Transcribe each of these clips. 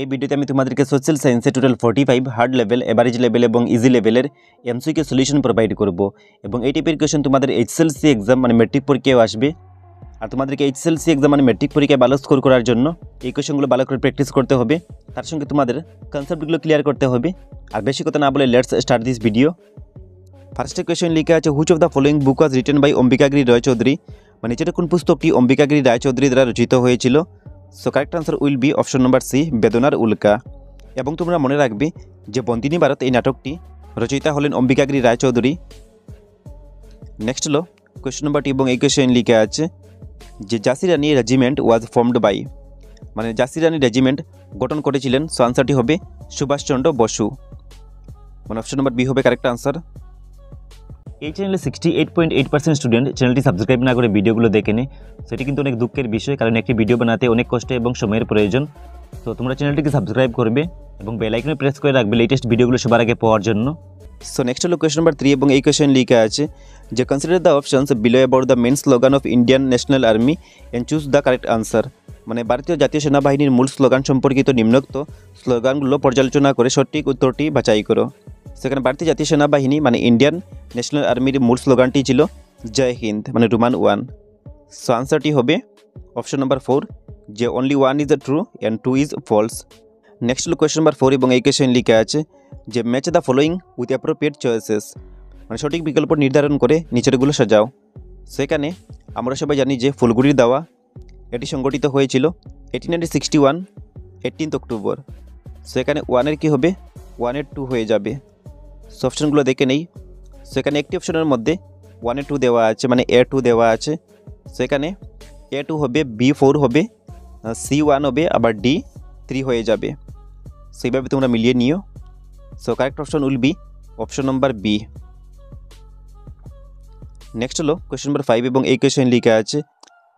এই ভিডিওতে আমি তোমাদেরকে সোশ্যাল সায়েন্সে total 45 hard level, average level এবং ইজি লেভেলের এমসিকিউ সলিউশন প্রোভাইড করব এবং এই টাইপের কোয়েশ্চেন তোমাদের এইচএসএলসি এক্সাম মানে মেট্রিক পরীক্ষায় আসবে। আর তোমাদেরকে এইচএসএলসি এক্সাম মানে মেট্রিক পরীক্ষায় ভালো স্কোর করার জন্য এই কোয়েশ্চেনগুলো ভালো করে প্র্যাকটিস করতে হবে, তার সঙ্গে তোমাদের কনসেপ্টগুলো ক্লিয়ার করতে হবে। আর বেশি কথা না বলে let's start this video. First question লেখা আছে, which of the following book was written by Ambikagiri Raichoudhury, মানে নিচের কোন পুস্তকটি অম্বিকাগিরি রায়চৌধুরী দ্বারা রচিত হয়েছিল? So correct answer will be option number C, Bedanar Ulka. এবং তোমরা মনে রাখবে যে বন্দিনী ভারত এই নাটকটি রচয়িতা হলেন অম্বিকাগিরি রায়চৌধুরী। নেক্সট হলো কোয়েশ্চন নম্বর 2 এবং এই কোয়েশ্চেন লেখা আছে যে ঝাঁসি রানী রেজিমেন্ট ওয়াজ ফর্মড বাই, মানে ঝাঁসি রানী রেজিমেন্ট গঠন করেছিলেন। সো আনসারটি হবে সুভাষচন্দ্র বসু, মানে অপশন নম্বর বি হবে কারেক্ট আনসার। এই চ্যানেলে 68.8% স্টুডেন্ট চ্যানেলটি সাবস্ক্রাইব না করে ভিডিওগুলো দেখে নেয়। সেটি কিন্তু অনেক দুঃখের বিষয়, কারণ একটি ভিডিও বানাতে অনেক কষ্ট এবং সময়ের প্রয়োজন। তো তোমরা চ্যানেলটিকে সাবস্ক্রাইব করবে এবং বেল আইকনে প্রেস করে রাখবে লেটেস্ট ভিডিওগুলো সবার আগে পাওয়ার জন্য। সো নেক্সট হলো কোয়েশ্চন নম্বর 3 এবং এই কোয়েশ্চেন লেখা আছে যে consider the options below about the main slogan of Indian National Army and choose the correct answer, মানে ভারতীয় জাতীয় সেনাবাহিনীর মূল স্লোগান সম্পর্কিত নিম্নোক্ত স্লোগানগুলো পর্যালোচনা করে সঠিক উত্তরটি বাছাই করো। সেখানে ভারতীয় জাতীয় সেনাবাহিনী মানে ইন্ডিয়ান ন্যাশনাল আর্মির মূল স্লোগানটি ছিল জয় হিন্দ, মানে রোমান 1। সো আনসারটি হবে অপশন নম্বর 4, যে only 1 is true and 2 is false. Next হলো কোয়েশ্চন নম্বর 4 এবং এই কোয়েশ্চেন লেখা আছে যে match the following with appropriate choices, মানে সঠিক বিকল্প নির্ধারণ করে নিচেরগুলো সাজাও। সেখানে আমরা সবাই জানি যে ফুলগুড়ির দাওয়া এটি সংগঠিত হয়েছিল 1861 18 অক্টোবর। সেখানে 1-এর কী হবে, 1-এর 2 হয়ে যাবে। সো অপশনগুলো দেখে নেই। সেখানে একটি অপশনের মধ্যে 1-এর 2 দেওয়া আছে, মানে A2 দেওয়া আছে। সেখানে A2 হবে, B4 হবে, C1 হবে, আবার D3 হয়ে যাবে। সেইভাবে তোমরা মিলিয়ে নিও। So correct option will be option number B. Next হলো কোয়েশ্চন নম্বর 5 এবং এই কোয়েশ্চেন লেখা আছে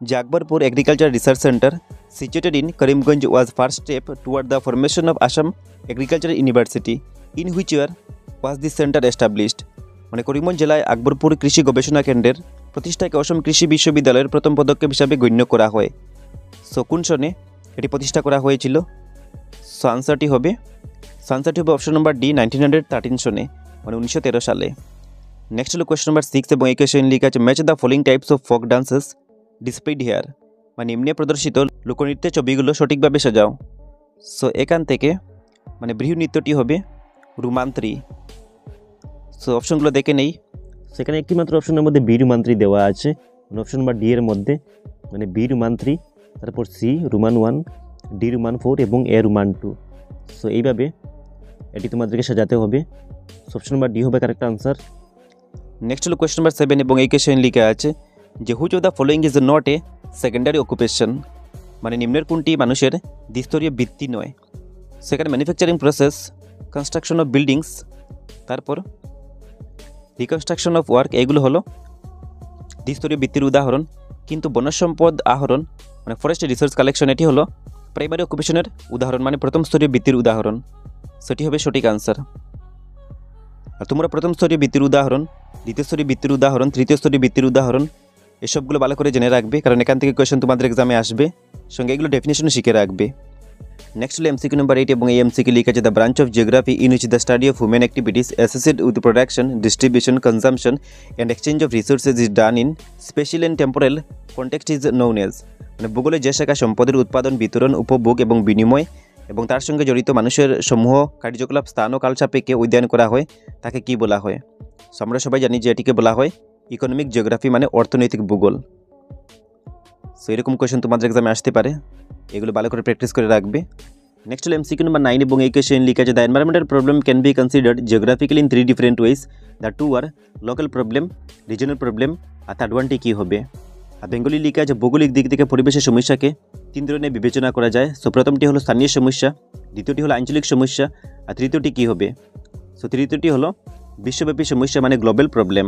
যে Akbarpur agriculture research centre situated in Karimganj was first step toward the formation of Assam agriculture university in which year was this centre established, মানে করিমগঞ্জ জেলায় আকবরপুর কৃষি গবেষণা কেন্দ্রের প্রতিষ্ঠাকে অসম কৃষি বিশ্ববিদ্যালয়ের প্রথম পদক্ষেপ হিসাবে গণ্য করা হয়। সো কোন সনে এটি প্রতিষ্ঠা করা হয়েছিল? সো আনসারটি হবে অপশন নম্বর ডি, 1913 সনে, মানে 1913 সালে। নেক্সট হলো কোয়েশ্চন নম্বর 6 এবং এই কোয়েশ্চেন লেখা আছে match the following types of folk dances displayed here, মানে নিম্নে প্রদর্শিত লোকনৃত্যের ছবিগুলো সঠিকভাবে সাজাও। সো এখান থেকে মানে বৃহৎ নৃত্যটি হবে রুমান্ত্রী। সো অপশনগুলো দেখে নেই। সেখানে একটি মাত্র অপশনের মধ্যে বি রুমান্ত্রী দেওয়া আছে, মানে অপশন নম্বর ডি এর মধ্যে, মানে বি রুমান্ত্রী, তারপর সি রোমান 1, ডি রোমান 4 এবং এ রোমান 2। সো এইভাবে এটি তোমাদেরকে সাজাতে হবে। অপশন নম্বর ডি হবে কারেক্ট আনসার। নেক্সট হলো কোয়েশ্চন নম্বর 7 এবং এই কোয়েশ্চেন লেখা আছে যে which of the following is not a secondary occupation, মানে নিম্নের কোনটি মানুষের দ্বিস্তরীয় বৃত্তি নয়? সেখানে manufacturing process, construction of buildings, তারপর রিকনস্ট্রাকশন অফ ওয়ার্ক, এগুলো হলো দ্বিস্তরীয় বৃত্তির উদাহরণ। কিন্তু বনজ সম্পদ আহরণ মানে ফরেস্ট রিসোর্স কালেকশন এটি হলো প্রাইমারি অকুপেশনের উদাহরণ, মানে প্রথম স্তরীয় বৃত্তির উদাহরণ। সেটি হবে সঠিক আনসার। আর তোমরা প্রথম স্তরীয় বৃত্তির উদাহরণ, দ্বিতীয় স্তরীয় বৃত্তির উদাহরণ, তৃতীয় স্তরীয় বৃত্তির উদাহরণ এসবগুলো ভালো করে জেনে রাখবে, কারণ এখান থেকে কোয়েশ্চেন তোমাদের এক্সামে আসবে, সঙ্গে এগুলো ডেফিনেশনও শিখে রাখবে। নেক্সট হলো এমসিকিউ নম্বর 8 এবং এই এমসিকিউ লেখা আছে the branch of geography in which the study of human activities associated with production, distribution, consumption and exchange of resources is done in special and temporal context is known as, মানে ভূগোলের যে শাখা সম্পদের উৎপাদন, বিতরণ, উপভোগ এবং বিনিময় এবং তার সঙ্গে জড়িত মানুষের সমূহ কার্যকলাপ স্থান ও কাল সাপেক্ষে অধ্যয়ন করা হয় তাকে কি বলা হয়? সো আমরা সবাই জানি যে এটিকে বলা হয় ইকোনমিক জিওগ্রাফি, মানে অর্থনৈতিক ভূগোল। সো এরকম কোয়েশ্চেন তোমাদের এক্সামে আসতে পারে, এগুলো ভালো করে প্র্যাকটিস করে রাখবে। নেক্সট হলো এমসিকিউ নম্বর 9 এবং এই কোয়েশ্চেন লেখা আছে the environmental problem can be considered geographically in 3 different ways, the 2 আর লোকাল প্রবলেম, রিজনাল প্রবলেম, আর থার্ড ওয়ানটি কী হবে? আর বেঙ্গলি লেখা আছে ভৌগোলিক দিক থেকে পরিবেশের সমস্যাকে 3 ধরনের বিবেচনা করা যায়। সো প্রথমটি হলো স্থানীয় সমস্যা, দ্বিতীয়টি হলো আঞ্চলিক সমস্যা, আর তৃতীয়টি কী হবে? সো তৃতীয়টি হলো বিশ্বব্যাপী সমস্যা, মানে global problem.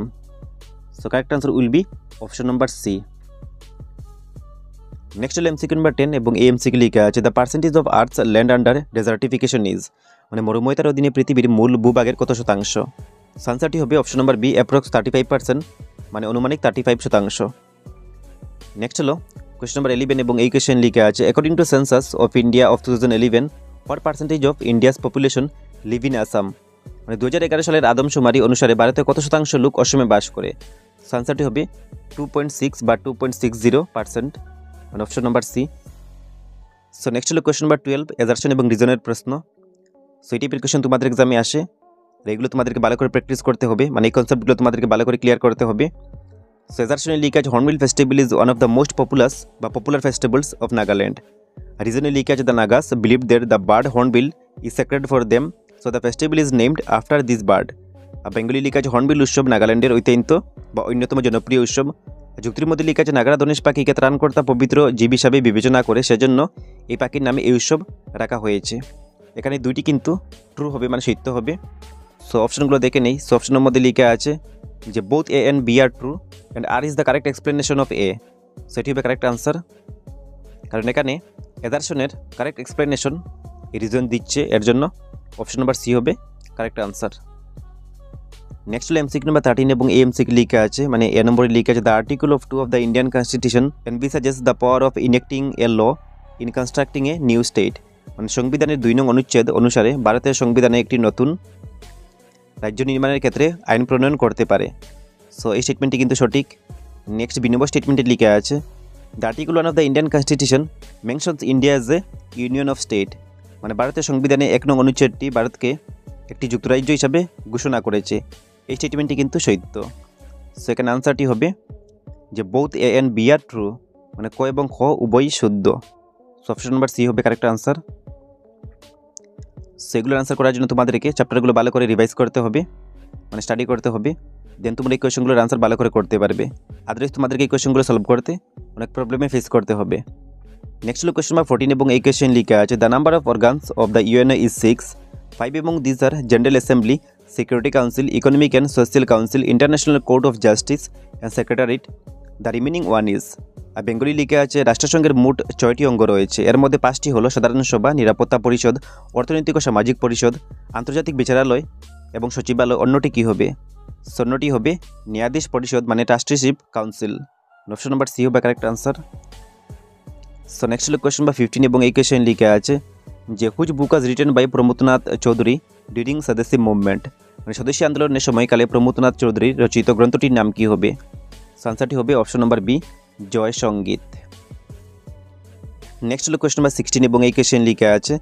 So correct answer will be option number C. Next হলো এমসিকিউ নম্বর 10 এবং এই এমসিকিউ লেখা আছে the percentage of earth's land under desertification is, মানে মরুময়তার অধীনে পৃথিবীর মূল ভূভাগের কত শতাংশ? আনসারটি হবে অপশন নম্বর বি, অ্যাপ্রক্স 35%, মানে আনুমানিক 35%। নেক্সট হলো কোয়েশ্চন নম্বর 11 এবং এই কোয়েশ্চেন লেখা আছে according to census of India of 2011 what percentage of India's population live in Assam, মানে 2011 সালের আদমশুমারি অনুসারে ভারতের কত শতাংশ লোক অসমে বাস করে? আনসারটি হবে 2.6 বা 2.60%, মানে option number C. So next হলো কোয়েশ্চন নাম্বার 12, অ্যাজারশন এবং রিজনের প্রশ্ন। সো এই টাইপের কোয়েশ্চন তোমাদের এক্সামে আসে, আর এগুলো তোমাদেরকে ভালো করে প্র্যাকটিস করতে হবে, মানে এই কনসেপ্টগুলো তোমাদেরকে ভালো করে ক্লিয়ার করতে হবে। সো অ্যাজারশনে লিখা আছে hornbill festival is one of the most popular festivals of Nagaland. রিজনে লিখা আছে the Nagas believe that the bird hornbill is sacred for them, so the festival is named after this bird. আর বেঙ্গলি লিখা আছে হর্নবিল উৎসব নাগাল্যান্ডের ঐতিহ্য বা অন্যতম জনপ্রিয় উৎসব। যুক্তির মধ্যে লিখা আছে নাগারা ধনেশ পাখিকে ত্রাণকর্তা পবিত্র জীব হিসাবে বিবেচনা করে সেজন্য এই পাখির নামে এই উৎসব রাখা হয়েছে। এখানে দুইটি কিন্তু ট্রু হবে, মানে সত্য হবে। সো অপশনগুলো দেখে নেই। সো অপশনের মধ্যে লিখা আছে যে both A and B are true and R is the correct explanation of A. সেটি হবে কারেক্ট আনসার, কারণ এখানে অ্যাজারশনের কারেক্ট এক্সপ্লেনেশন এই রিজন দিচ্ছে, এর জন্য অপশন নাম্বার সি হবে কারেক্ট আনসার। নেক্সট হলো এমসিকিউ নাম্বার 13 এবং এই এমসিকিউ লিখা আছে, মানে এ নম্বরে লিখা আছে the article of 2 of the Indian constitution envisages the power of enacting a law in constructing a new state, মানে সংবিধানের 2 নং অনুচ্ছেদ অনুসারে ভারতের সংবিধানে একটি নতুন রাজ্য নির্মাণের ক্ষেত্রে আইন প্রণয়ন করতে পারে। সো এই স্টেটমেন্টটি কিন্তু সঠিক। নেক্সট বি নম্বর স্টেটমেন্টে লিখা আছে the article 1 of the Indian constitution mentions India as a union of state, মানে ভারতের সংবিধানে 1 নং অনুচ্ছেদটি ভারতকে একটি যুক্তরাজ্য হিসাবে ঘোষণা করেছে। এই স্টেটমেন্টটি কিন্তু সত্য। সেকেন্ড আনসারটি হবে যে both A and B are true, মানে ক এবং খ উভয়ই শুদ্ধ। অপশন নাম্বার সি হবে কারেক্ট আনসার। সেগুলোর আনসার করার জন্য তোমাদেরকে চ্যাপ্টারগুলো ভালো করে রিভাইজ করতে হবে, মানে স্টাডি করতে হবে, দেন তোমরা এই কোয়েশনগুলোর আনসার ভালো করে করতে পারবে। আদারওয়াইজ তোমাদেরকে এই কোয়েশনগুলো সলভ করতে অনেক প্রবলেমে ফেস করতে হবে। নেক্সট হলো কোয়েশ্চন নাম্বার 14 এবং এই কোয়েশ্চেন লিখা আছে the number of organs of the UNO is 6, 5 এবং this are general assembly, security council, economic and social council, international court of justice and secretariat, the remaining one is. আর বেঙ্গলি লিখে আছে রাষ্ট্রসংঘের মোট 6টি অঙ্গ রয়েছে, এর মধ্যে 5টি হলো সাধারণ সভা, নিরাপত্তা পরিষদ, অর্থনৈতিক ও সামাজিক পরিষদ, আন্তর্জাতিক বিচারালয় এবং সচিবালয়। অন্যটি কী হবে? অন্যটি হবে ন্যায়াধীশ পরিষদ, মানে trusteeship council. Option number C হবে কারেক্ট আনসার। সো নেক্সট হলো কোয়েশ্চন নাম্বার 15 এবং এই কোয়েশ্চেন লিখে আছে যে which book was written by Pramathanath Chaudhuri during Swadeshi movement, মানে স্বদেশী আন্দোলনের সময়কালে প্রমথনাথ চৌধুরীর রচিত গ্রন্থটির নাম কী হবে? আনসারটি হবে অপশন নাম্বার বি জয় সঙ্গীত। নেক্সট হলো কোয়েশ্চন নাম্বার 16 এবং এই কোয়েশ্চেন লিখে আছে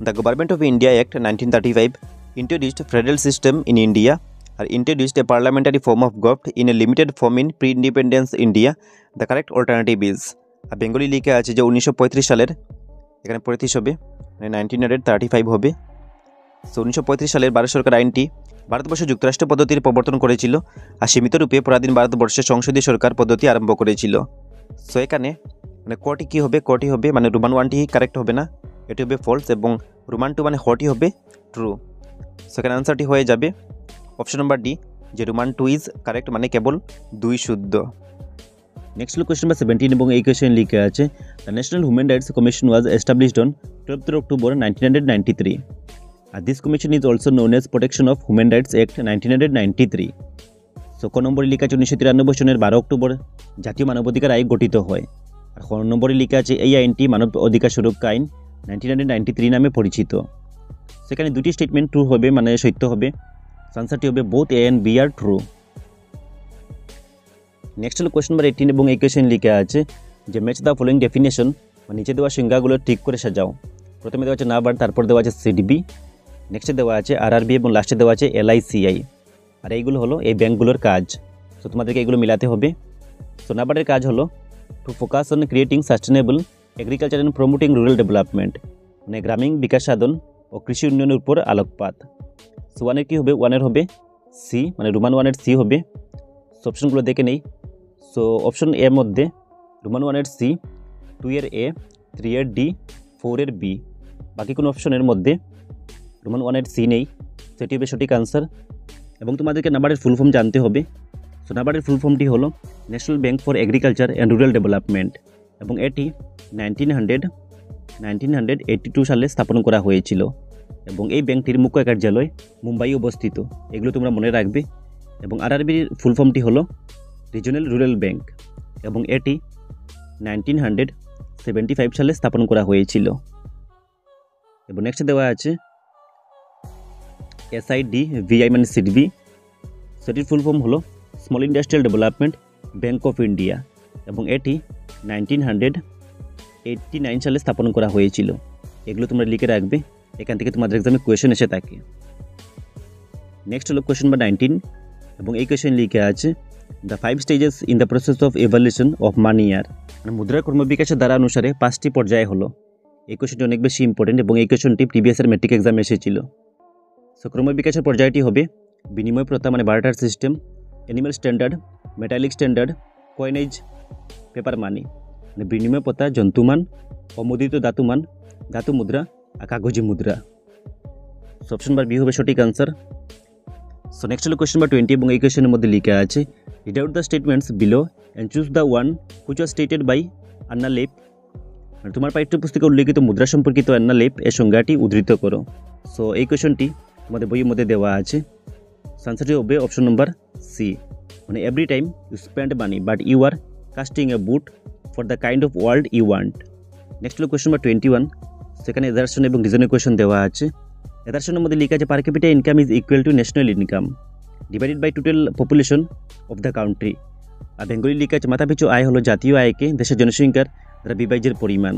the government of India act 1935 introduced federal system in India or introduced a parliamentary form of government in a limited form in pre-independence India. The correct alternative is। আর বেঙ্গলি লিখে আছে যে 1935 সালের, এখানে 35 হবে, মানে 1935 হবে। সো 1935 সালের ভারত সরকার আইনটি ভারতবর্ষ যুক্তরাষ্ট্র পদ্ধতির প্রবর্তন করেছিল আর সীমিত রূপে পরাধীন ভারতবর্ষের সংসদীয় সরকার পদ্ধতি আরম্ভ করেছিল। সো এখানে মানে কটি কী হবে? কটি হবে, মানে রোমান 1টি কারেক্ট হবে না, এটি হবে ফলস, এবং রোমান 2 মানে হটি হবে ট্রু। সেখানে আনসারটি হয়ে যাবে অপশন নাম্বার ডি যে রোমান 2 ইজ কারেক্ট, মানে কেবল 2 শুদ্ধ। নেক্সট হলো কোয়েশ্চন নাম্বার 17 এবং এই কোয়েশ্চেন লিখে আছে the national human rights commission was established on 12th October 1993 আর this commission is also known as protection of human rights act 1993। So ক নম্বরে লিখা আছে 1993 সনের 12 অক্টোবর জাতীয় মানবাধিকার আইন গঠিত হয়। আর খ নম্বরে লিখা আছে এই আইনটি মানব অধিকার সুরক্ষা আইন 1993 নামে পরিচিত। সেখানে দুটি স্টেটমেন্ট ট্রু হবে, মানে সত্য হবে। আনসারটি হবে both A and B are true. Next হলো কোয়েশ্চন নাম্বার 18 এবং এই কোয়েশ্চেন লিখে আছে যে ম্যাচ দ্য ফলোয়িং ডেফিনেশন, মানে নিচে দেওয়া সংজ্ঞাগুলো ঠিক করে সাজাও। প্রথমে দেওয়া আছে নাবার্ড, তারপর দেওয়া আছে সিডিবি, নেক্সটে দেওয়া আছে আরআরবি এবং লাস্টে দেওয়া আছে এলআইসিআই। আর এইগুলো হলো এই ব্যাঙ্কগুলোর কাজ। সো তোমাদেরকে এগুলো মিলাতে হবে। সো নাবার্ডের কাজ হলো to focus on creating sustainable agriculture and promoting rural development, মানে গ্রামীণ বিকাশ সাধন ও কৃষি উন্নয়নের উপর আলোকপাত। সো ওয়ানের কী হবে? ওয়ানের হবে সি, মানে রোমান 1-এর সি হবে। সো অপশনগুলো দেখে নেই। সো অপশন এর মধ্যে রোমান 1-এর সি, 2-এর এ, 3-এর ডি, 4-এর বি। বাকি কোনো অপশনের মধ্যে রোমান 1-এর সি নেই, সেটি হবে সঠিক আনসার। এবং তোমাদেরকে নাবার্ডের ফুল ফর্ম জানতে হবে। সো নাবার্ডের ফুল ফর্মটি হলো national bank for agriculture and rural development, এবং এটি 1982 সালে স্থাপন করা হয়েছিল। এবং এই ব্যাংকটির মুখ্য কার্যালয় মুম্বাই অবস্থিত। এগুলো তোমরা মনে রাখবে। এবং আরআরবির ফুল ফর্মটি হলো রিজনাল রুরাল ব্যাংক, এবং এটি 1975 সালে স্থাপন করা হয়েছিল। এবং নেক্সট দেওয়া আছে SIDVI মানে সিডবি, সেটির ফুল ফর্ম হলো small industrial development bank of India এবং এটি 1989 সালে স্থাপন করা হয়েছিল। এগুলো তোমরা লিখে রাখবে, এখান থেকে তোমাদের এক্সামে কোয়েশন এসে থাকে। নেক্সট হলো কোয়েশন নাম্বার 19 এবং এই কোয়েশন লিখে আছে the 5 stages in the process of evaluation of money year, মানে মুদ্রার কর্মবিকাশের ধারা অনুসারে 5টি পর্যায়ে হলো। এই কোয়েশনটি অনেক বেশি ইম্পর্টেন্ট এবং এই কোয়েশনটি প্রিভিয়াসের ম্যাট্রিক এক্সামে এসেছিল। সো ক্রমবিকাশের পর্যায়টি হবে বিনিময় প্রথা মানে barter system, animal standard, metallic standard, coinage, paper money মানে বিনিময় প্রথা, জন্তুমান, অমুদ্রিত ধাতুমান, ধাতু মুদ্রা আর কাগজি মুদ্রা। অপশন নাম্বার বি হবে সঠিক আনসার। সো নেক্সট হলো কোয়েশ্চন নাম্বার 20 এবং এই কোয়েশ্চনের মধ্যে লেখা আছে read out the statements below and choose the one which was stated by Anna Lappe, মানে তোমার পাঠ্যপুস্তকে উল্লেখিত মুদ্রা সম্পর্কিত আন্না লেপ এর সংজ্ঞাটি উদ্ধৃত করো। সো এই কোয়েশ্চনটি তোমাদের বইয়ের মধ্যে দেওয়া আছে। আনসারটি হবে অপশন নাম্বার সি, মানে every time you spend money but you are casting a vote for the kind of world you want. Next হলো কোয়েশ্চন নাম্বার 21, সেখানে এদারশন এবং রিজনের কোয়েশ্চন দেওয়া আছে। এদারশনের মধ্যে লেখা আছে per capita income is equal to national income divided by total population of the country. আর বেঙ্গলি লেখা আছে মাথাপিছু আয় হলো জাতীয় আয়কে দেশের জনসংখ্যার দ্বারা বিভাজ্যের পরিমাণ।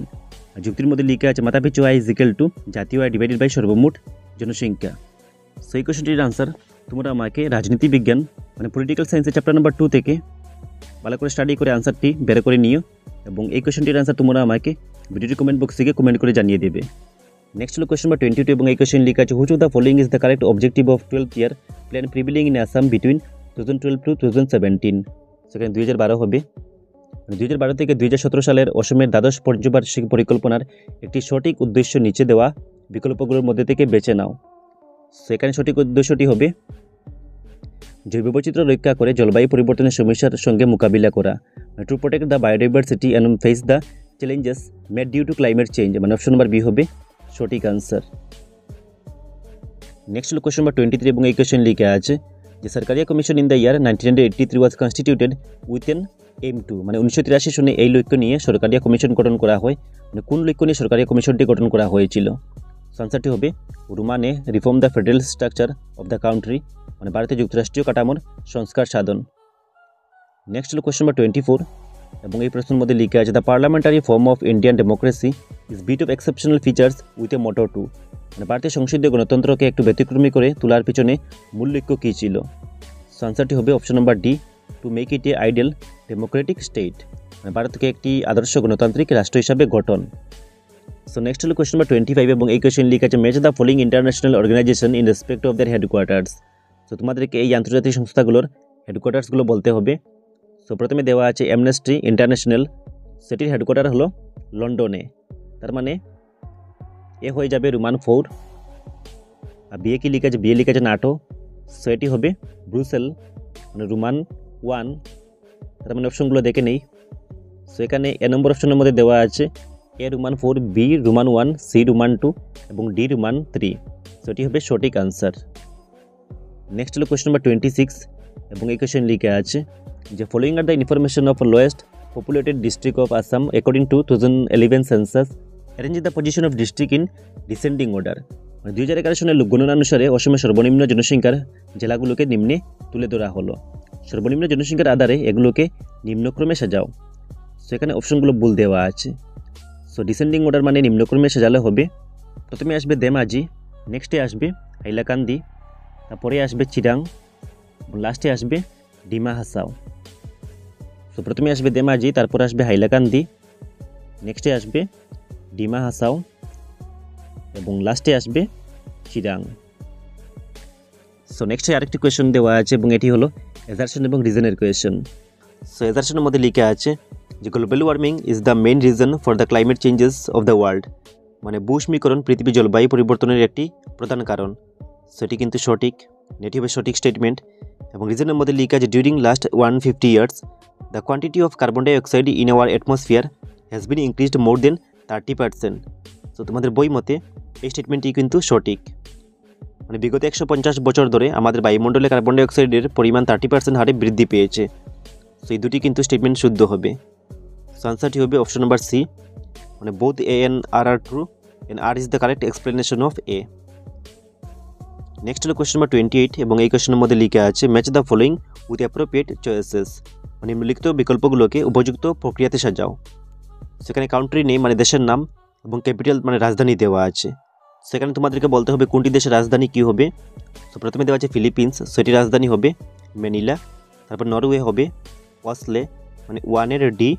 আর যুক্তির মধ্যে লেখা আছে মাথাপিছু আয় ইজ ইকুয়াল টু জাতীয় আয় ডিভাইডেড বাই সর্বমোট জনসংখ্যা। সেই কোয়েশ্চনটির আনসার তোমরা আমাকে রাজনীতি বিজ্ঞান মানে পলিটিক্যাল সায়েন্সের চ্যাপ্টার নাম্বার 2 থেকে ভালো করে স্টাডি করে আনসারটি বের করে নিও এবং এই কোয়েশ্চনটির আনসার তোমরা আমাকে ভিডিওটি কমেন্ট বক্সে গিয়ে কমেন্ট করে জানিয়ে দেবে। নেক্সট হলো কোয়েশ্চন নাম্বার 22 এবং এই কোয়েশ্চন লেখা আছে which of the following is the correct objective of 12th year plan prevailing in Assam between 2012 to 2017। সেখানে 2012 হবে, 2012 থেকে 2017 সালের অসমের দ্বাদশ পঞ্চবার্ষিক পরিকল্পনার একটি সঠিক উদ্দেশ্য নিচে দেওয়া বিকল্পগুলোর মধ্যে থেকে বেছে নাও। সেখানে সঠিক উদ্দেশ্যটি হবে জৈব বৈচিত্র্য রক্ষা করে জলবায়ু পরিবর্তনের সমস্যার সঙ্গে মোকাবিলা করা, to protect the biodiversity and face the challenges made due to climate change, মানে অপশন নাম্বার বি হবে সঠিক আনসার। নেক্সট হলো কোয়েশ্চন নাম্বার 23 এবং এই কোয়েশ্চন লেখা আছে যে Sarkaria commission in the year 1983 was constituted with N M to, মানে 1983 সনে এই লক্ষ্য নিয়ে সরকারিয়া কমিশন গঠন করা হয়, মানে কোন লক্ষ্য নিয়ে সরকারিয়া কমিশনটি গঠন করা হয়েছিল। আনসারটি হবে রুমানে reform the federal structure of the country, মানে ভারতের যুক্তরাষ্ট্রীয় কাঠামোর সংস্কার সাধন। নেক্সট হলো কোয়েশ্চন নাম্বার 24 এবং এই প্রশ্নের মধ্যে লেখা আছে the parliamentary form of Indian democracy is bit of exceptional features with a motto to, মানে ভারতীয় সংসদীয় গণতন্ত্রকে একটু ব্যতিক্রমী করে তোলার পিছনে মূল লক্ষ্য কী ছিল। আনসারটি হবে option number D, to make it a ideal democratic state, মানে ভারতকে একটি আদর্শ গণতান্ত্রিক রাষ্ট্র হিসাবে গঠন। সো নেক্সট হলো কোয়েশ্চন নাম্বার 25 এবং এই কোয়েশ্চন লেখা আছে match the following international organisation in respect of their headquarters. So তোমাদেরকে এই আন্তর্জাতিক সংস্থাগুলোর হেডকোয়ার্টার্সগুলো বলতে হবে। সো প্রথমে দেওয়া আছে অ্যামনেস্টি ইন্টারন্যাশনাল, সেটির হেডকোয়ার্টার হলো লন্ডনে, তার মানে এ হয়ে যাবে রোমান 4। আর বিয়ে কি লেখা আছে, বিয়ে লেখা আছে নাটো, সো এটি হবে ব্রুসেল, মানে রোমান 1, তার মানে অপশনগুলো দেখে নেই। সো এখানে এ নম্বর অপশনের মধ্যে দেওয়া আছে A Roman 4, B Roman 1, C Roman 2 এবং ডি রোমান 3, সো এটি হবে সঠিক আনসার। নেক্সট হলো কোয়েশ্চন নাম্বার 26 এবং এই কোয়েশ্চন লেখা আছে যে following are the information of lowest populated district of Assam according to 2011 census, arrange the position of district in descending order, মানে 2011 সনের গণনা অনুসারে অসমের সর্বনিম্ন জনসংখ্যার জেলাগুলোকে নিম্নে তুলে ধরা হলো। সর্বনিম্ন জনসংখ্যার আধারে এগুলোকে নিম্নক্রমে সাজাও। সো এখানে অপশনগুলো ভুল দেওয়া আছে। সো ডিসেন্ডিং অর্ডার মানে নিম্নক্রমে সাজালে হবে প্রথমে আসবে ধেমাজি, নেক্সটে আসবে হাইলাকান্দি, তারপরে আসবে চিরাং এবং লাস্টে আসবে ডিমা হাসাও। সো প্রথমে আসবে ধেমাজি, তারপর আসবে হাইলাকান্দি, নেক্সটে আসবে ডিমা হাসাও এবং লাস্টে আসবে চিরাং। সো নেক্সটে আরেকটি কোয়েশ্চন দেওয়া আছে এবং এটি হলো এজারশন এবং রিজনের কোয়েশ্চন। সো এজারশনের মধ্যে লেখা আছে যে global warming is the main reason for the climate changes of the world, মানে ভূষ্মীকরণ পৃথিবী জলবায়ু পরিবর্তনের একটি প্রধান কারণ। সেটি কিন্তু সঠিক, এটি হবে সঠিক স্টেটমেন্ট। এবং রিজনের মধ্যে লেখা আছে during last 150 years the quantity of carbon dioxide in our atmosphere has been increased more than 30%। So তোমাদের বই মতে এই স্টেটমেন্টটি কিন্তু সঠিক, মানে বিগত 150 বছর ধরে আমাদের বায়ুমণ্ডলে কার্বন ডাইঅক্সাইডের পরিমাণ 30% হারে বৃদ্ধি পেয়েছে। সো এই দুটি কিন্তু স্টেটমেন্ট শুদ্ধ হবে। সো আনসারটি হবে অপশন নাম্বার সি, মানে both A and R are true and R is the correct explanation of A. Next হলো কোয়েশ্চেন নাম্বার 28 এবং এই কোয়েশ্চেনের মধ্যে লিখে আছে match the following with appropriate choices, মানে নিম্নলিখিত বিকল্পগুলোকে উপযুক্ত প্রক্রিয়াতে সাজাও। সেখানে কান্ট্রি নেম মানে দেশের নাম এবং ক্যাপিটাল মানে রাজধানী দেওয়া আছে। সেখানে তোমাদেরকে বলতে হবে কোনটি দেশের রাজধানী কী হবে। তো প্রথমে দেওয়া আছে ফিলিপিন্স, সেটির রাজধানী হবে ম্যানিলা। তারপর নরওয়ে হবে ওয়াসলে, মানে ওয়ানের ডি,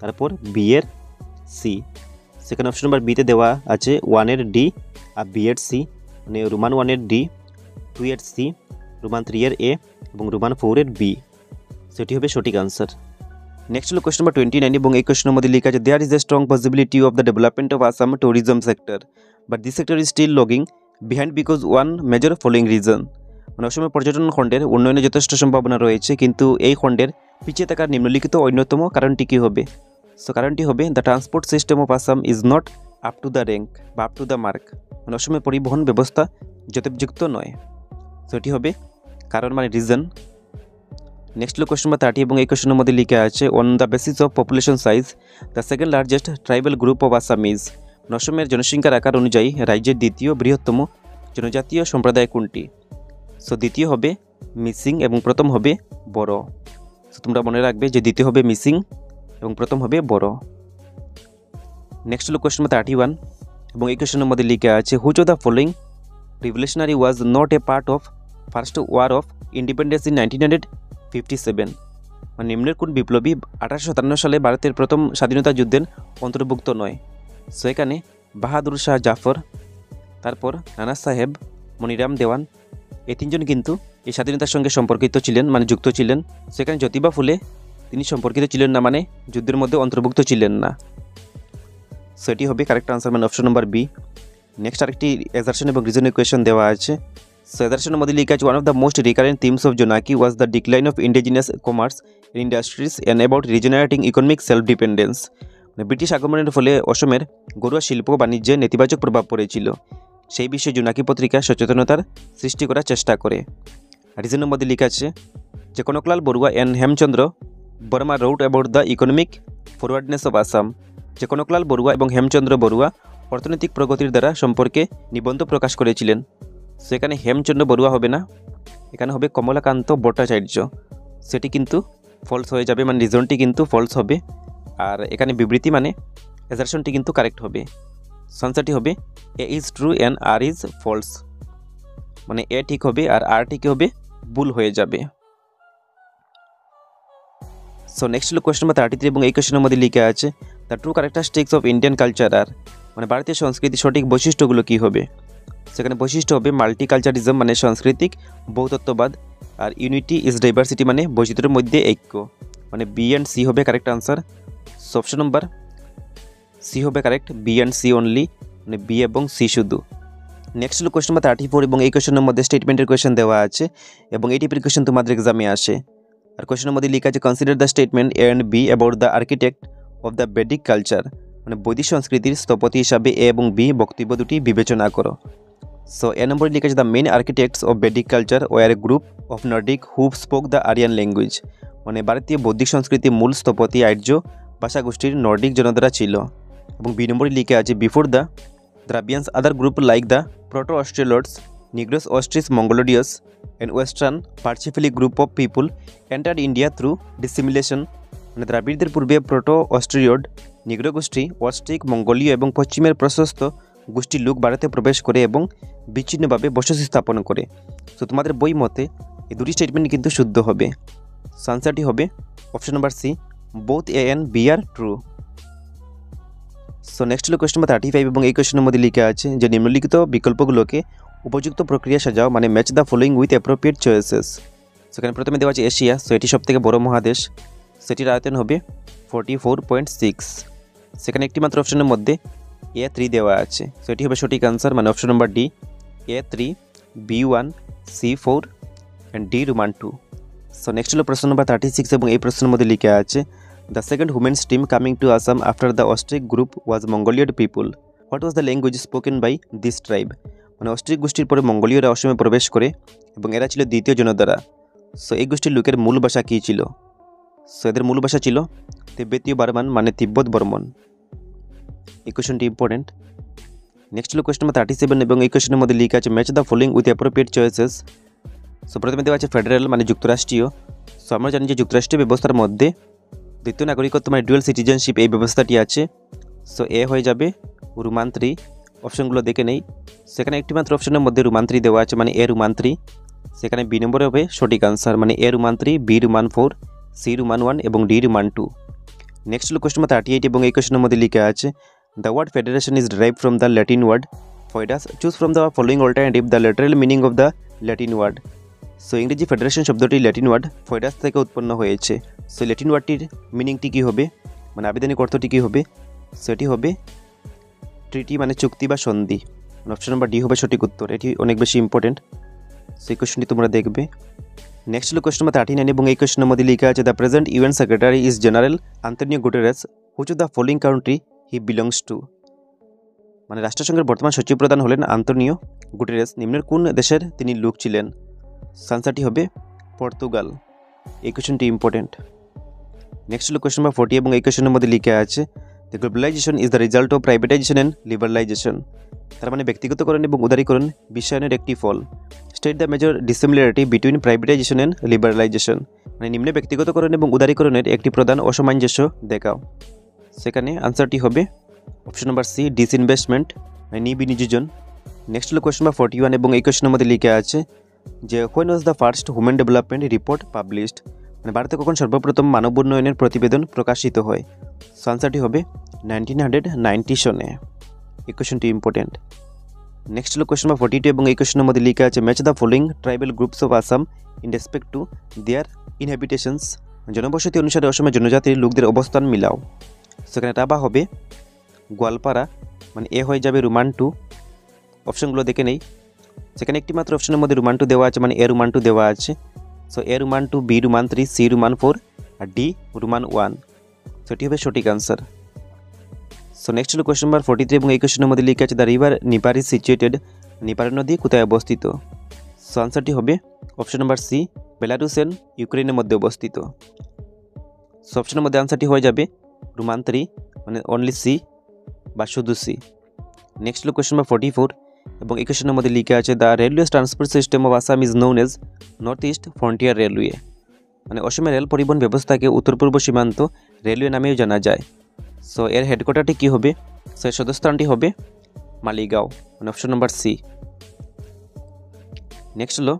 তারপর বি এর সি। সেখানে অপশন নাম্বার বিতে দেওয়া আছে ওয়ানের ডি আর বি এর সি, মানে রোমান ওয়ানের ডি, 2 এর সি, রোমান 3 এর এ এবং রোমান 4 এর বি। সেটি হবে সঠিক আনসার। নেক্সট হলো কোয়েশ্চন নাম্বার 29 এবং এই কোয়েশ্চনের মধ্যে লেখা আছে there is a strong possibility of the development of Assam tourism sector, but this sector is still lagging behind because one major following reason, মানে অসমের পর্যটন খণ্ডের উন্নয়নে যথেষ্ট সম্ভাবনা রয়েছে, কিন্তু এই খণ্ডের পিছিয়ে থাকার নিম্নলিখিত অন্যতম কারণটি কী হবে। সো কারণটি হবে the transport system of Assam is not up to the rank বা আপ টু দ্য মার্ক, মানে অসমের পরিবহন ব্যবস্থা যথোপযুক্ত নয়। সো এটি হবে কারণ মানে রিজন। নেক্সট হলো কোয়েশ্চন নাম্বার 30 এবং এই কোয়েশ্চনের মধ্যে লিখে আছে on the basis of population size the second largest tribal group of Assamese, অসমের জনসংখ্যার আকার অনুযায়ী রাজ্যের দ্বিতীয় বৃহত্তম জনজাতীয় সম্প্রদায় কোনটি। সো দ্বিতীয় হবে মিসিং এবং প্রথম হবে বড়ো। সো তোমরা মনে রাখবে যে দ্বিতীয় হবে মিসিং এবং প্রথম হবে বড়ো। নেক্সট হলো কোয়েশ্চন নাম্বার 31 এবং এই কোয়েশ্চনের মধ্যে লিখে আছে which of the following revolutionary was not a part of first war of independence in 1957, মানে নিম্নের কোন বিপ্লবী 1857 সালে ভারতের প্রথম স্বাধীনতা যুদ্ধের অন্তর্ভুক্ত নয়। সো এখানে বাহাদুর শাহ জাফর, তারপর নানা সাহেব, মনিরাম দেওয়ান, এই তিনজন কিন্তু এই স্বাধীনতার সঙ্গে সম্পর্কিত ছিলেন, মানে যুক্ত ছিলেন। সেখানে জ্যোতিবা ফুলে তিনি সম্পর্কিত ছিলেন না, মানে যুদ্ধের মধ্যে অন্তর্ভুক্ত ছিলেন না। সো এটি হবে কারেক্ট আনসার, মানে অপশন নম্বর বি। নেক্সট আরেকটি এক্সারশন এবং রিজনের কোয়েশন দেওয়া আছে। সো এক্সারশনের মধ্যে লেখা আছে one of the most recurrent themes of Jonaki was the decline of indigenous commerce in industries and about regenerating economic self dependence, মানে ব্রিটিশ আগমনের ফলে অসমের ঘরোয়া শিল্প বাণিজ্যে নেতিবাচক প্রভাব পড়েছিল, সেই বিষয়ে জোনাকি পত্রিকা সচেতনতার সৃষ্টি করার চেষ্টা করে। রিজনের মধ্যে লেখা আছে যে Kanaklal Barua and Hemchandra Barma wrote about the economic forwardness of Assam, যে কনকলাল বড়ুয়া এবং হেমচন্দ্র বড়ুয়া অর্থনৈতিক প্রগতির দ্বারা সম্পর্কে নিবন্ধ প্রকাশ করেছিলেন। সেখানে হেমচন্দ্র বড়ুয়া হবে না, এখানে হবে কমলাকান্ত ভট্টাচার্য। সেটি কিন্তু ফলস হয়ে যাবে, মানে রিজনটি কিন্তু ফলস হবে, আর এখানে বিবৃতি মানে অ্যাজারশনটি কিন্তু কারেক্ট হবে। আনসারটি হবে A is true and R is false, মানে এ ঠিক হবে আর আর ঠিক হবে, ভুল হয়ে যাবে। সো নেক্সট হলো কোয়েশ্চন নাম্বার 33 এবং এই কোয়েশ্চনের মধ্যে লিখে আছে the true characteristics of Indian culture are, মানে ভারতীয় সংস্কৃতির সঠিক বৈশিষ্ট্যগুলো কী হবে। সেখানে বৈশিষ্ট্য হবে মাল্টিকালচারিজম, মানে সাংস্কৃতিক বহুতত্ত্ববাদ, আর ইউনিটি ইজ ডাইভার্সিটি, মানে বৈচিত্র্যের মধ্যে ঐক্য, মানে বি অ্যান্ড সি হবে correct answer. So option number C হবে correct, B and C only, মানে বি এবং সি শুধু। নেক্সট হলো কোয়েশ্চন নাম্বার 34 এবং এই কোয়েশ্চনের মধ্যে স্টেটমেন্টের কোয়েশ্চন দেওয়া আছে এবং এই টাইপের কোয়েশ্চন তোমাদের এক্সামে আসে। আর কোয়েশ্চনের মধ্যে লেখা আছে consider the statement A and B about the architect of the Vedic culture, মানে বৈদিক সংস্কৃতির স্থপতি হিসাবে এ এবং বি বক্তব্য দুটি বিবেচনা করো। সো এ নম্বরে লেখা আছে the main architects of Vedic culture were a group of Nordic who spoke the Aryan language, মানে ভারতীয় বৌদ্ধিক সংস্কৃতির মূল স্থপতি আর্য ভাষাগোষ্ঠীর নর্ডিক জনতারা ছিল। এবং বি নম্বরে লেখা আছে before the Dravidians other group like the proto Australoids, Negroes Austrics Mongoloids and western brachycephalic group of people entered India through dissimilation, মানে দ্রাবিড়দের পূর্বে প্রোটো অস্ট্রিয়ড, নিগ্রো গোষ্ঠী, অস্ট্রিক, মঙ্গোলীয় এবং পশ্চিমের প্রশস্ত গোষ্ঠীর লোক ভারতে প্রবেশ করে এবং বিচ্ছিন্নভাবে বসতি স্থাপন করে। তো তোমাদের বই মতে এই দুটি স্টেটমেন্ট কিন্তু শুদ্ধ হবে। আনসারটি হবে option number C, both A and B are true. So next হলো কোয়েশ্চন নাম্বার 35 এবং এই কোয়েশ্চনের মধ্যে লেখা আছে যে নিম্নলিখিত বিকল্পগুলোকে উপযুক্ত প্রক্রিয়া সাজাও, মানে match the following with appropriate choices. সেখানে প্রথমে দেওয়া আছে এশিয়া, সো এটি সবথেকে বড় মহাদেশ, সেটির আয়তন হবে 44.6। সেখানে একটি মাত্র অপশনের মধ্যে A3 দেওয়া আছে, সো এটি হবে সঠিক আনসার, মানে option number D A3, B1, C4 and D Roman 2। So next হলো প্রশ্ন নম্বর 36 এবং এই প্রশ্নের মধ্যে লিখে আছে the second women's team coming to Assam after the Austric group was Mongoloid people, what was the language spoken by this tribe, মানে Austric গোষ্ঠীর পরে মঙ্গোলীয়রা অসমে প্রবেশ করে এবং এরা ছিল দ্বিতীয় জনতারা। সো এই গোষ্ঠীর লোকের মূল ভাষা কী ছিল। সো এদের মূল ভাষা ছিল তিব্বতীয় বার্মান, মানে তিব্বত বর্মন। এই কোয়েশনটি ইম্পর্টেন্ট। নেক্সট হলো কোয়েশ্চন নাম্বার 37 এবং এই কোয়েশ্চেনের মধ্যে লিখা আছে match the following with appropriate choices. So প্রথমে দেওয়া আছে ফেডারেল মানে যুক্তরাষ্ট্রীয়। সো আমরা জানি যে যুক্তরাষ্ট্রীয় ব্যবস্থার মধ্যে দ্বিতীয় নাগরিকত্ব মানে ডুয়াল সিটিজেনশিপ এই ব্যবস্থাটি আছে। সো এ হয়ে যাবে রোমান 3। অপশনগুলো দেখে নেই, সেখানে একটি মাত্র অপশনের মধ্যে রোমান 3 দেওয়া আছে মানে এ রোমান 3। সেখানে বি নম্বরে হবে সঠিক আনসার মানে A Roman 3, B Roman 4, C Roman 1 এবং ডি রোমান 2। নেক্সট হলো কোয়েশ্চন নাম্বার 38 এবং এই কোয়েশ্চেনের মধ্যে লিখা আছে the word federation is derived from the Latin word foedus. Choose from the following alternative the literal meaning of the Latin word. So ইংরেজি federation শব্দটি ল্যাটিন ওয়ার্ড ফয়েডাস থেকে উৎপন্ন হয়েছে। সো ল্যাটিন ওয়ার্ডটির মিনিংটি কী হবে মানে আবেদনিক অর্থটি কী হবে, সেটি হবে ট্রিটি মানে চুক্তি বা সন্ধি। অপশন নাম্বার ডি হবে সঠিক উত্তর, এটি অনেক বেশি ইম্পর্টেন্ট। সেই কোয়েশ্চনটি তোমরা দেখবে। নেক্সট হলো কোয়েশ্চন নাম্বার 39 এবং এই কোয়েশ্চেনের মধ্যে লিখা আছে the present UN secretary is general Antonio Guterres which of the following country he belongs to. মানে রাষ্ট্রসংঘের বর্তমান সচিব প্রধান হলেন আন্তোনিও গুটেরেস, নিম্নের কোন দেশের তিনি লোক ছিলেন। আনসারটি হবে পর্তুগাল। এই কোয়েশ্চনটি ইম্পর্টেন্ট। নেক্সট হলো কোয়েশ্চন নাম্বার 40 এবং এই কোয়েশ্চেনের মধ্যে লিখা আছে the globalisation is the result of privatisation and liberalisation. তার মানে ব্যক্তিগতকরণ এবং উদারীকরণ বিশ্বায়নের একটি ফল। State the major dissimilarity between privatisation and liberalisation. মানে নিম্নে ব্যক্তিগতকরণ এবং উদারীকরণের একটি প্রধান অসামঞ্জস্য দেখাও। সেখানে আনসারটি হবে অপশন নাম্বার সি ডিসইনভেস্টমেন্ট মানে নিবিনিয়োজন। নেক্সট হলো কোয়েশ্চন নাম্বার 41 এবং এই কোয়েশ্চেনের মধ্যে লিখা আছে যে when was the first human development report published. মানে ভারতে কখন সর্বপ্রথম মানব উন্নয়নের প্রতিবেদন প্রকাশিত হয়। সো আনসারটি হবে 1990 সনে। এই কোয়েশ্চনটি ইম্পর্টেন্ট। নেক্সট হলো কোয়েশ্চন নাম্বার 42 এবং এই কোয়েশ্চেনের মধ্যে লিখা আছে match the following tribal groups of Assam in respect to their inhabitations. জনবসতি অনুসারে অসমের জনজাতির লোকদের অবস্থান মিলাও। সেখানে রাভা হবে গোয়ালপাড়া মানে এ হয়ে যাবে রোমান 2। অপশনগুলো দেখে নেই, সেখানে একটি মাত্র অপশনের মধ্যে রোমান 2 দেওয়া আছে মানে এ রোমান 2 দেওয়া আছে। So A Roman 2, B Roman 3, C Roman 4 আর ডি রোমান 1। সেটি হবে সঠিক আনসার। সো নেক্সট হলো কোয়েশ্চন নাম্বার 43 এবং এই কোয়েশ্চেনের মধ্যে লিখা আছে the river Dnieper is situated. Dnieper নদী কোথায় অবস্থিত। সো আনসারটি হবে option number C Belarus and ইউক্রেনের মধ্যে অবস্থিত। সো অপশনের মধ্যে আনসারটি হয়ে যাবে রোমান 3 মানে অনলি সি বা শুধু সি। নেক্সট হলো কোয়েশ্চন নাম্বার 44 এবং এই কোয়েশ্চেনের মধ্যে লিখা আছে the railway transport system of Assam is known as north east frontier railway. মানে অসমের রেল পরিবহন ব্যবস্থাকে উত্তর পূর্ব সীমান্ত রেলওয়ে নামেও জানা যায়। সো এর হেডকোয়ার্টারটি কী হবে, সো এর সদস্যস্থানটি হবে মালিগাঁও মানে অপশন নাম্বার সি। নেক্সট হলো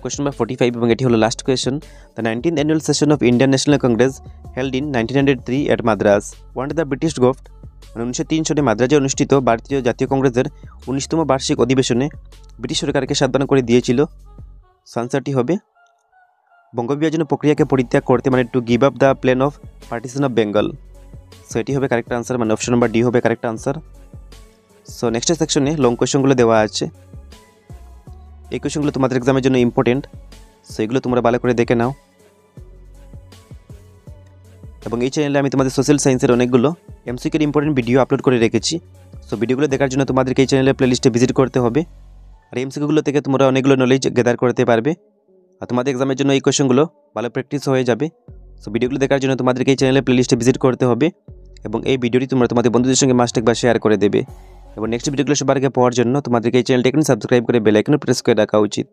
কোয়েশ্চন নাম্বার 45 এবং এটি হলো last question the 19th annual session of Indian national Congress held in 1903 at Madras want the British government. মানে 1903 সালে মাদ্রাজে অনুষ্ঠিত ভারতীয় জাতীয় কংগ্রেসের 19তম বার্ষিক অধিবেশনে ব্রিটিশ সরকারকে সাবধান করে দিয়েছিল। আনসারটি হবে বঙ্গবিভাজন প্রক্রিয়াকে পরিত্যাগ করতে মানে to give up the plan of partition of Bengal. So এটি হবে কারেক্ট আনসার মানে অপশন নাম্বার ডি হবে কারেক্ট আনসার। সো নেক্সট সেকশনে লং কোয়েশ্চনগুলো দেওয়া আছে। এই কোয়েশ্চনগুলো তোমাদের এক্সামের জন্য ইম্পর্টেন্ট, সো এগুলো তোমরা ভালো করে দেখে নাও। এবং এই চ্যানেলে আমি তোমাদের সোশ্যাল সায়েন্সের অনেকগুলো এমসিকিউর ইম্পর্টেন্ট ভিডিও আপলোড করে রেখেছি। সো ভিডিওগুলো দেখার জন্য তোমাদেরকে এই চ্যানেলের প্লেলিস্টে ভিজিট করতে হবে। আর এমসিকিউগুলো থেকে তোমরা অনেকগুলো নলেজ গ্যাদার করতে পারবে আর তোমাদের এক্সামের জন্য এই কোয়েশ্চনগুলো ভালো প্র্যাকটিস হয়ে যাবে। সো ভিডিওগুলো দেখার জন্য তোমাদেরকে এই চ্যানেলের প্লেলিস্টে ভিজিট করতে হবে এবং এই ভিডিওটি তোমরা তোমাদের বন্ধুদের সঙ্গে মাস্ট একবার শেয়ার করে দেবে। এবং নেক্সট ভিডিওগুলো সবার আগে পাওয়ার জন্য তোমাদেরকে এই চ্যানেলটি এখন সাবস্ক্রাইব করে বেল আইকন প্রেস করে রাখা উচিত।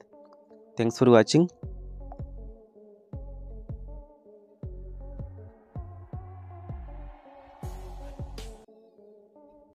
Thanks for watching.